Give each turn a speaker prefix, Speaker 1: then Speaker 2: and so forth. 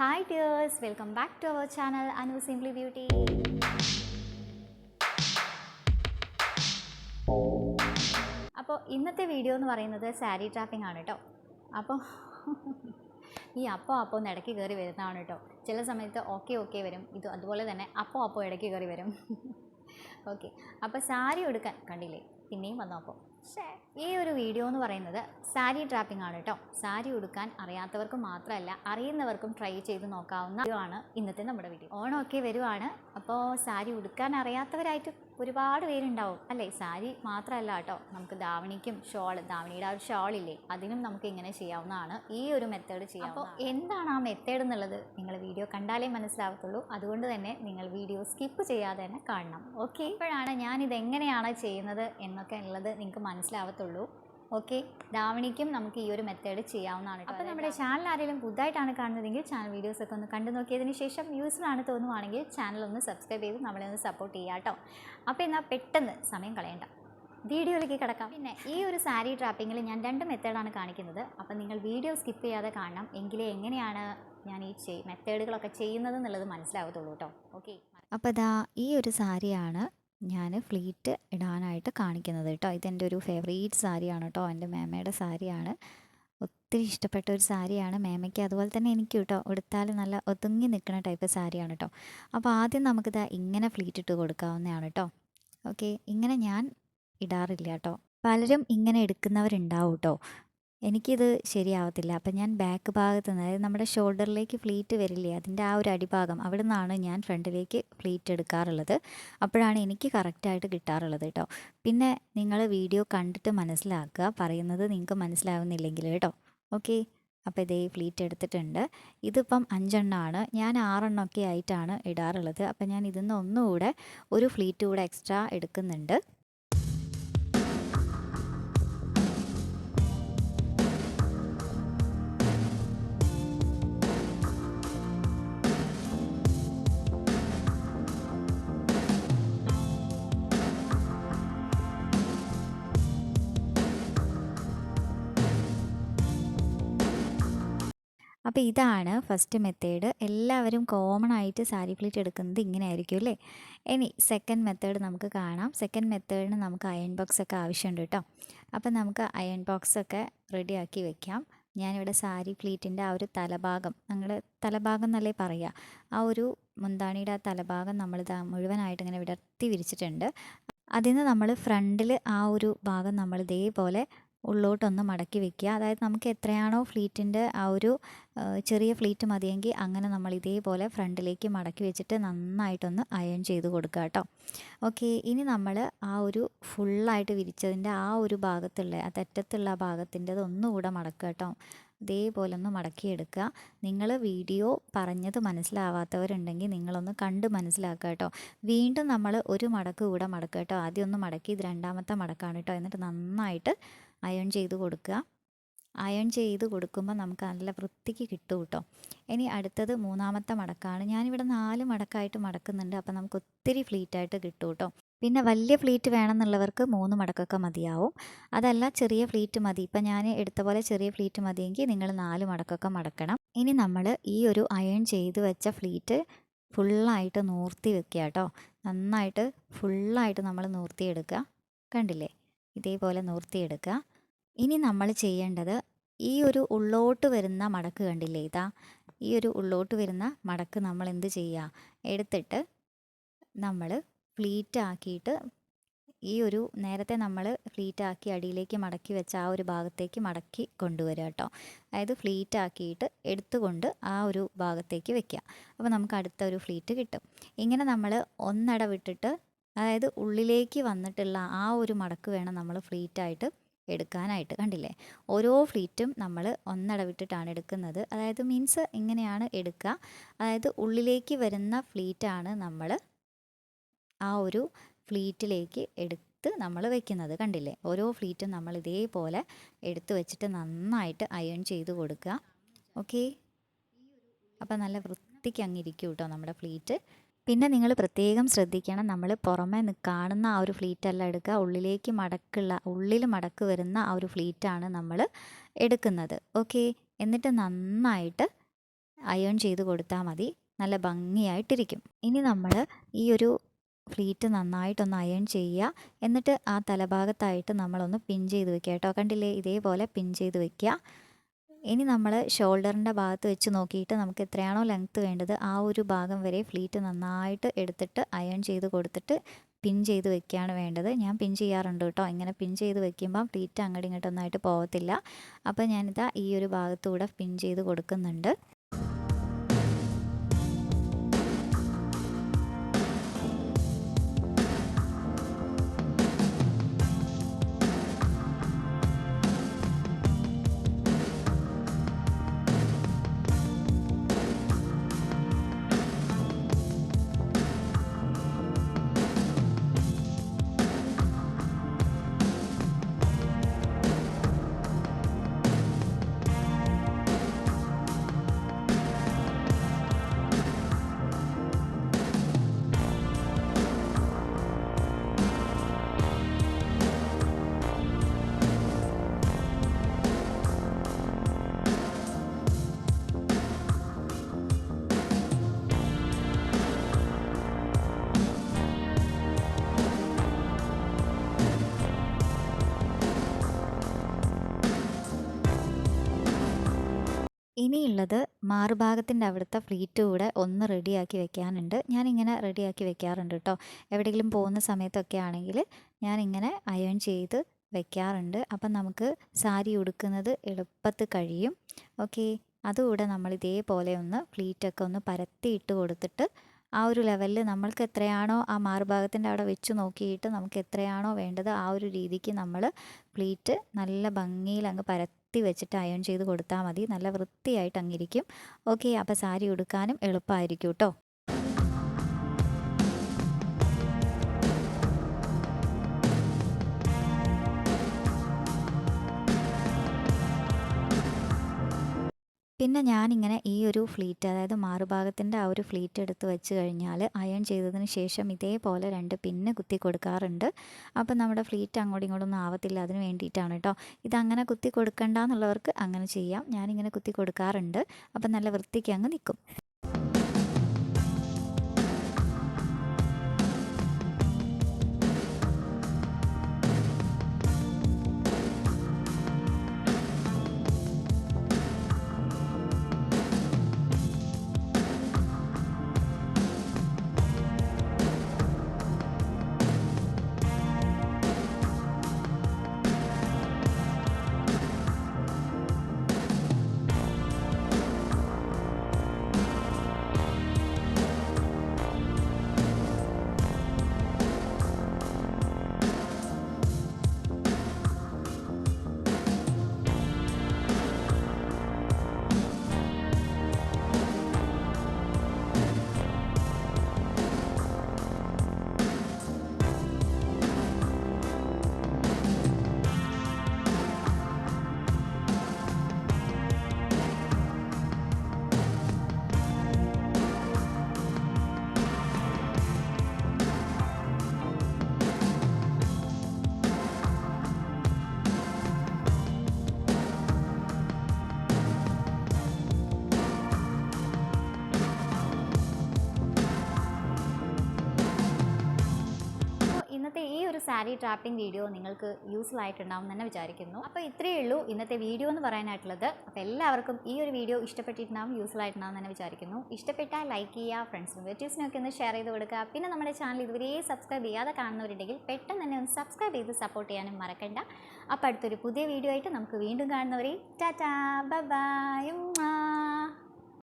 Speaker 1: Hi dears, welcome back to our channel Anu Simply Beauty. അപ്പോൾ ഇന്നത്തെ video എന്ന് പറയുന്നത് സാരി ട്രാപ്പിംഗ് ആണ് കേട്ടോ. അപ്പോൾ ഈ അപ്പോൾ ഇടയ്ക്ക് കയറി വരുന്നതാണ് കേട്ടോ. ചില സമയത്ത് ഓക്കെ വരും, ഇത് അതുപോലെ തന്നെ അപ്പോൾ ഇടയ്ക്ക് കയറി വരും. ഓക്കെ, അപ്പോൾ സാരി എടുക്കാൻ കണ്ടില്ലേ, പിന്നെയും വന്നു. അപ്പോൾ ഈ ഒരു വീഡിയോ എന്ന് പറയുന്നത് സാരി ട്രാപ്പിംഗ് ആണ് കേട്ടോ. സാരി ഉടുക്കാൻ അറിയാത്തവർക്കും മാത്രമല്ല അറിയുന്നവർക്കും ട്രൈ ചെയ്ത് നോക്കാവുന്ന വീഡിയോ ആണ് ഇന്നത്തെ നമ്മുടെ വീഡിയോ. ഓണമൊക്കെ വരുവാണ്, അപ്പോൾ സാരി ഉടുക്കാൻ അറിയാത്തവരായിട്ട് ഒരുപാട് പേരുണ്ടാവും അല്ലേ. സാരി മാത്രമല്ല കേട്ടോ, നമുക്ക് ധാവണിക്കും ധാവണിയുടെ ആ ഒരു ഷോളില്ലേ, അതിനും നമുക്ക് ഇങ്ങനെ ചെയ്യാവുന്നതാണ്. ഈ ഒരു മെത്തേഡ് ചെയ്യാം. അപ്പോൾ എന്താണ് ആ മെത്തേഡ് എന്നുള്ളത് നിങ്ങൾ വീഡിയോ കണ്ടാലേ മനസ്സിലാവത്തുള്ളൂ. അതുകൊണ്ട് തന്നെ നിങ്ങൾ വീഡിയോ സ്കിപ്പ് ചെയ്യാതെ തന്നെ കാണണം. ഓക്കെ, ഇപ്പോഴാണ് ഞാനിതെങ്ങനെയാണ് ചെയ്യുന്നത് എന്നൊക്കെ ഉള്ളത് നിങ്ങൾക്ക് മനസ്സിലാവത്തുള്ളൂ. ഓക്കെ, ധാവണിക്കും നമുക്ക് ഈ ഒരു മെത്തേഡ് ചെയ്യാവുന്നതാണ്. അപ്പോൾ നമ്മുടെ ചാനൽ ആരെങ്കിലും പുതുതായിട്ടാണ് കാണുന്നതെങ്കിൽ ചാനൽ വീഡിയോസൊക്കെ ഒന്ന് കണ്ടു നോക്കിയതിന് ശേഷം യൂസ്ഫുൾ ആണ് തോന്നുവാണെങ്കിൽ ചാനൽ ഒന്ന് സബ്സ്ക്രൈബ് ചെയ്ത് നമ്മളെ ഒന്ന് സപ്പോർട്ട് ചെയ്യുക കേട്ടോ. അപ്പോൾ എന്നാൽ പെട്ടെന്ന് സമയം കളയണ്ട, വീഡിയോയിലേക്ക് കിടക്കാം. പിന്നെ ഈ ഒരു സാരി ട്രാപ്പിങ്ങിൽ ഞാൻ 2 മെത്തേഡാണ് കാണിക്കുന്നത്. അപ്പോൾ നിങ്ങൾ വീഡിയോ സ്കിപ്പ് ചെയ്യാതെ കാണണം, എങ്കിലേ എങ്ങനെയാണ് ഞാൻ ഈ മെത്തേഡുകളൊക്കെ ചെയ്യുന്നത് എന്നുള്ളത് മനസ്സിലാവത്തുള്ളൂ കേട്ടോ. ഓക്കെ, അപ്പോൾ ഈ ഒരു സാരിയാണ് ഞാൻ ഫ്ലീറ്റ് ഇടാനായിട്ട് കാണിക്കുന്നത് കേട്ടോ. ഇതെൻ്റെ ഒരു ഫേവറേറ്റ് സാരിയാണ് കേട്ടോ, എൻ്റെ മേമയുടെ സാരിയാണ്. ഒത്തിരി ഇഷ്ടപ്പെട്ട ഒരു സാരിയാണ് മേമയ്ക്ക്, അതുപോലെ തന്നെ എനിക്ക് കേട്ടോ. ഉടുത്താൽ നല്ല ഒതുങ്ങി നിൽക്കുന്ന ടൈപ്പ് സാരിയാണ് കേട്ടോ. അപ്പോൾ ആദ്യം നമുക്കിത് ഇങ്ങനെ ഫ്ലീറ്റ് ഇട്ട് കൊടുക്കാവുന്നതാണ് കേട്ടോ. ഓക്കെ, ഇങ്ങനെ ഞാൻ ഇടാറില്ല കേട്ടോ. പലരും ഇങ്ങനെ എടുക്കുന്നവരുണ്ടാവും കേട്ടോ. എനിക്കിത് ശരിയാവത്തില്ല. അപ്പം ഞാൻ ബാക്ക് ഭാഗത്ത് നിന്ന്, അതായത് നമ്മുടെ ഷോൾഡറിലേക്ക് ഫ്ലീറ്റ് വരില്ലേ, അതിൻ്റെ ആ ഒരു അടിഭാഗം, അവിടെ നിന്നാണ് ഞാൻ ഫ്രണ്ടിലേക്ക് ഫ്ലീറ്റ് എടുക്കാറുള്ളത്. അപ്പോഴാണ് എനിക്ക് കറക്റ്റായിട്ട് കിട്ടാറുള്ളത് കേട്ടോ. പിന്നെ നിങ്ങൾ വീഡിയോ കണ്ടിട്ട് മനസ്സിലാക്കുക, പറയുന്നത് നിങ്ങൾക്ക് മനസ്സിലാവുന്നില്ലെങ്കിൽ കേട്ടോ. ഓക്കെ, അപ്പോൾ ഇതേ ഫ്ലീറ്റ് എടുത്തിട്ടുണ്ട്. ഇതിപ്പം 5 എണ്ണമാണ്, ഞാൻ 6 എണ്ണമൊക്കെ ആയിട്ടാണ് ഇടാറുള്ളത്. അപ്പം ഞാൻ ഇതിന്ന് ഒന്നുകൂടെ ഒരു ഫ്ലീറ്റ് കൂടെ എക്സ്ട്രാ എടുക്കുന്നുണ്ട്. അപ്പോൾ ഇതാണ് ഫസ്റ്റ് മെത്തേഡ്. എല്ലാവരും കോമൺ ആയിട്ട് സാരി ഫ്ലീറ്റ് എടുക്കുന്നത് ഇങ്ങനെ ആയിരിക്കും അല്ലേ. ഇനി സെക്കൻഡ് മെത്തേഡ് നമുക്ക് കാണാം. സെക്കൻഡ് മെത്തേഡിന് നമുക്ക് അയൺ ബോക്സ് ഒക്കെ ആവശ്യമുണ്ട് കേട്ടോ. അപ്പോൾ നമുക്ക് അയൺ ബോക്സ് ഒക്കെ റെഡിയാക്കി വെക്കാം. ഞാനിവിടെ സാരി ഫ്ലീറ്റിൻ്റെ ആ ഒരു തലഭാഗം, ഞങ്ങൾ തലഭാഗം എന്നല്ലേ പറയുക, ആ ഒരു മുന്താണിയുടെ ആ തലഭാഗം നമ്മളിത് മുഴുവനായിട്ട് ഇങ്ങനെ വിടർത്തി വിരിച്ചിട്ടുണ്ട്. അതിന് നമ്മൾ ഫ്രണ്ടിൽ ആ ഒരു ഭാഗം നമ്മൾ ഇതേപോലെ ഉള്ളോട്ടൊന്ന് മടക്കി വെക്കുക. അതായത് നമുക്ക് എത്രയാണോ ഫ്ലീറ്റിൻ്റെ ആ ഒരു ചെറിയ ഫ്ലീറ്റ് മതിയെങ്കിൽ അങ്ങനെ നമ്മൾ ഇതേപോലെ ഫ്രണ്ടിലേക്ക് മടക്കി വെച്ചിട്ട് നന്നായിട്ടൊന്ന് അയൺ ചെയ്ത് കൊടുക്കുക കേട്ടോ. ഓക്കെ, ഇനി നമ്മൾ ആ ഒരു ഫുള്ളായിട്ട് വിരിച്ചതിൻ്റെ ആ ഒരു ഭാഗത്തുള്ള ആ തെറ്റത്തുള്ള ആ ഭാഗത്തിൻ്റെത് ഒന്നുകൂടെ മടക്കുക കേട്ടോ. ഇതേപോലെ ഒന്ന് മടക്കിയെടുക്കുക. നിങ്ങൾ വീഡിയോ പറഞ്ഞത് മനസ്സിലാവാത്തവരുണ്ടെങ്കിൽ നിങ്ങളൊന്ന് കണ്ട് മനസ്സിലാക്കുക കേട്ടോ. വീണ്ടും നമ്മൾ ഒരു മടക്ക് കൂടെ മടക്കുക കേട്ടോ. ആദ്യം ഒന്ന് മടക്കി, ഇത് 2ാമത്തെ മടക്കാണ് കേട്ടോ. എന്നിട്ട് നന്നായിട്ട് അയൺ ചെയ്ത് കൊടുക്കുക. അയൺ ചെയ്ത് കൊടുക്കുമ്പോൾ നമുക്ക് നല്ല വൃത്തിക്ക് കിട്ടും കേട്ടോ. ഇനി അടുത്തത് 3ാമത്തെ മടക്കാണ്. ഞാനിവിടെ 4 മടക്കായിട്ട് മടക്കുന്നുണ്ട്. അപ്പോൾ നമുക്ക് ഒത്തിരി ഫ്ലീറ്റായിട്ട് കിട്ടും കേട്ടോ. പിന്നെ വലിയ ഫ്ലീറ്റ് വേണമെന്നുള്ളവർക്ക് 3 മടക്കൊക്കെ മതിയാവും. അതല്ല ചെറിയ ഫ്ലീറ്റ് മതി, ഇപ്പം ഞാൻ എടുത്ത പോലെ ചെറിയ ഫ്ലീറ്റ് മതിയെങ്കിൽ നിങ്ങൾ 4 മടക്കൊക്കെ മടക്കണം. ഇനി നമ്മൾ ഈ ഒരു അയൺ ചെയ്ത് വെച്ച ഫ്ലീറ്റ് ഫുള്ളായിട്ട് നൂർത്തി വെക്കുക കേട്ടോ. നന്നായിട്ട് ഫുള്ളായിട്ട് നമ്മൾ നൂർത്തിയെടുക്കുക. കണ്ടില്ലേ, ഇതേപോലെ നൂർത്തിയെടുക്കുക. ഇനി നമ്മൾ ചെയ്യേണ്ടത് ഈ ഒരു ഉള്ളോട്ട് വരുന്ന മടക്ക് കണ്ടില്ലേ, ഈ ഒരു ഉള്ളോട്ട് വരുന്ന മടക്ക് നമ്മൾ എന്ത് ചെയ്യുക, എടുത്തിട്ട് നമ്മൾ ഫ്ലീറ്റ് ആക്കിയിട്ട് ഈ ഒരു നേരത്തെ നമ്മൾ ഫ്ലീറ്റ് ആക്കി അടിയിലേക്ക് മടക്കി വെച്ച ആ ഒരു ഭാഗത്തേക്ക് മടക്കി കൊണ്ടുവരിക കേട്ടോ. അതായത് ഫ്ലീറ്റ് ആക്കിയിട്ട് എടുത്തുകൊണ്ട് ആ ഒരു ഭാഗത്തേക്ക് വെക്കുക. അപ്പോൾ നമുക്ക് അടുത്ത ഒരു ഫ്ലീറ്റ് കിട്ടും. ഇങ്ങനെ നമ്മൾ ഒന്നിട വിട്ടിട്ട്, അതായത് ഉള്ളിലേക്ക് വന്നിട്ടുള്ള ആ ഒരു മടക്ക് വേണം നമ്മൾ ഫ്ലീറ്റായിട്ട് എടുക്കാനായിട്ട്. കണ്ടില്ലേ, ഓരോ ഫ്ലീറ്റും നമ്മൾ ഒന്നിടവിട്ടിട്ടാണ് എടുക്കുന്നത്. അതായത് മീൻസ് ഇങ്ങനെയാണ് എടുക്കുക. അതായത് ഉള്ളിലേക്ക് വരുന്ന ഫ്ലീറ്റാണ് നമ്മൾ ആ ഒരു ഫ്ലീറ്റിലേക്ക് എടുത്ത് നമ്മൾ വെക്കുന്നത്. കണ്ടില്ലേ, ഓരോ ഫ്ലീറ്റും നമ്മൾ ഇതേപോലെ എടുത്ത് വെച്ചിട്ട് നന്നായിട്ട് അയൺ ചെയ്ത് കൊടുക്കുക. ഓക്കെ, അപ്പോൾ നല്ല വൃത്തിക്ക് അങ്ങിരിക്കും കേട്ടോ നമ്മുടെ ഫ്ലീറ്റ്. പിന്നെ നിങ്ങൾ പ്രത്യേകം ശ്രദ്ധിക്കണം, നമ്മൾ പുറമെ കാണുന്ന ആ ഒരു ഫ്ലീറ്റല്ല എടുക്കുക, ഉള്ളിൽ മടക്ക് വരുന്ന ആ ഒരു ഫ്ലീറ്റാണ് നമ്മൾ എടുക്കുന്നത്. ഓക്കെ, എന്നിട്ട് നന്നായിട്ട് അയൺ ചെയ്ത് കൊടുത്താൽ മതി, നല്ല ഭംഗിയായിട്ടിരിക്കും. ഇനി നമ്മൾ ഈ ഒരു ഫ്ലീറ്റ് നന്നായിട്ടൊന്ന് അയൺ ചെയ്യുക. എന്നിട്ട് ആ തലഭാഗത്തായിട്ട് നമ്മളൊന്ന് പിൻ ചെയ്ത് വെക്കുക കേട്ടോ. കണ്ടില്ലേ, ഇതേപോലെ പിൻ ചെയ്ത് വെക്കുക. ഇനി നമ്മൾ ഷോൾഡറിൻ്റെ ഭാഗത്ത് വെച്ച് നോക്കിയിട്ട് നമുക്ക് എത്രയാണോ ലെങ്ത്ത് വേണ്ടത് ആ ഒരു ഭാഗം വരെ ഫ്ലീറ്റ് നന്നായിട്ട് എടുത്തിട്ട് അയൺ ചെയ്ത് കൊടുത്തിട്ട് പിൻ ചെയ്ത് വെക്കുകയാണ് വേണ്ടത്. ഞാൻ പിൻ ചെയ്യാറുണ്ട് കേട്ടോ. ഇങ്ങനെ പിൻ ചെയ്ത് വെക്കുമ്പം ഫ്ലീറ്റ് അങ്ങോട്ടും ഇങ്ങോട്ടൊന്നായിട്ട് പോകത്തില്ല. അപ്പോൾ ഞാനിതാ ഈ ഒരു ഭാഗത്തൂടെ പിൻ ചെയ്ത് കൊടുക്കുന്നുണ്ട്. ഇനിയുള്ളത് മാറുഭാഗത്തിൻ്റെ അവിടുത്തെ ഫ്ലീറ്റ് കൂടെ ഒന്ന് റെഡിയാക്കി വെക്കാനുണ്ട്. ഞാനിങ്ങനെ റെഡിയാക്കി വെക്കാറുണ്ട് കേട്ടോ. എവിടെയെങ്കിലും പോകുന്ന സമയത്തൊക്കെ ആണെങ്കിൽ ഞാനിങ്ങനെ അയൺ ചെയ്ത് വെക്കാറുണ്ട്. അപ്പം നമുക്ക് സാരി ഉടുക്കുന്നത് എളുപ്പത്തിൽ കഴിയും. ഓക്കെ, അതുകൂടെ നമ്മൾ ഇതേപോലെ ഒന്ന് ഫ്ലീറ്റൊക്കെ ഒന്ന് പരത്തിയിട്ട് കൊടുത്തിട്ട് ആ ഒരു ലെവലിൽ നമ്മൾക്ക് എത്രയാണോ ആ മാറുഭാഗത്തിൻ്റെ അവിടെ വെച്ച് നോക്കിയിട്ട് നമുക്ക് എത്രയാണോ വേണ്ടത് ആ ഒരു രീതിക്ക് നമ്മൾ ഫ്ലീറ്റ് നല്ല ഭംഗിയിൽ അങ്ങ് പരത്തി വെച്ചിട്ട് അയൺ ചെയ്ത് കൊടുത്താൽ മതി. നല്ല വൃത്തിയായിട്ട് അങ്ങിരിക്കും. ഓക്കെ, അപ്പോൾ സാരി ഉടുക്കാനും എളുപ്പമായിരിക്കും കേട്ടോ. പിന്നെ ഞാനിങ്ങനെ ഈ ഒരു ഫ്ലീറ്റ്, അതായത് മാറുഭാഗത്തിൻ്റെ ആ ഒരു ഫ്ലീറ്റ് എടുത്ത് വെച്ച് കഴിഞ്ഞാൽ അയൺ ചെയ്തതിന് ശേഷം ഇതേപോലെ 2 പിന്ന് കുത്തി കൊടുക്കാറുണ്ട്. അപ്പം നമ്മുടെ ഫ്ലീറ്റ് അങ്ങോട്ടും ഇങ്ങോട്ടൊന്നും ആവത്തില്ല. അതിന് വേണ്ടിയിട്ടാണ് കേട്ടോ. ഇതങ്ങനെ കുത്തി കൊടുക്കണ്ടെന്നുള്ളവർക്ക് അങ്ങനെ ചെയ്യാം. ഞാനിങ്ങനെ കുത്തി കൊടുക്കാറുണ്ട്. അപ്പം നല്ല വൃത്തിക്ക് അങ്ങ് നിൽക്കും. ഇന്നത്തെ ഈ ഒരു സാരി ട്രാപ്പിംഗ് വീഡിയോ നിങ്ങൾക്ക് യൂസ്ഫുൾ ആയിട്ടുണ്ടാവും തന്നെ വിചാരിക്കുന്നു. അപ്പോൾ ഇത്രയേ ഉള്ളൂ ഇന്നത്തെ വീഡിയോ എന്ന് പറയാനായിട്ടുള്ളത്. അപ്പോൾ എല്ലാവർക്കും ഈ ഒരു വീഡിയോ ഇഷ്ടപ്പെട്ടിട്ടുണ്ടാവും, യൂസ്ഫുൾ ആയിട്ടുണ്ടാവും തന്നെ വിചാരിക്കുന്നു. ഇഷ്ടപ്പെട്ടാൽ ലൈക്ക് ചെയ്യുക, ഫ്രണ്ട്സിനും റിലേറ്റീവ്സിനൊക്കെ ഒന്ന് ഷെയർ ചെയ്ത് കൊടുക്കുക. പിന്നെ നമ്മുടെ ചാനൽ ഇതുവരെ സബ്സ്ക്രൈബ് ചെയ്യാതെ കാണുന്നവരുണ്ടെങ്കിൽ പെട്ടെന്ന് തന്നെ ഒന്ന് സബ്സ്ക്രൈബ് ചെയ്ത് സപ്പോർട്ട് ചെയ്യാനും മറക്കണ്ട. അപ്പോൾ അടുത്തൊരു പുതിയ വീഡിയോ ആയിട്ട് നമുക്ക് വീണ്ടും കാണുന്നവരെ ടാറ്റാ ബൈ ബൈ.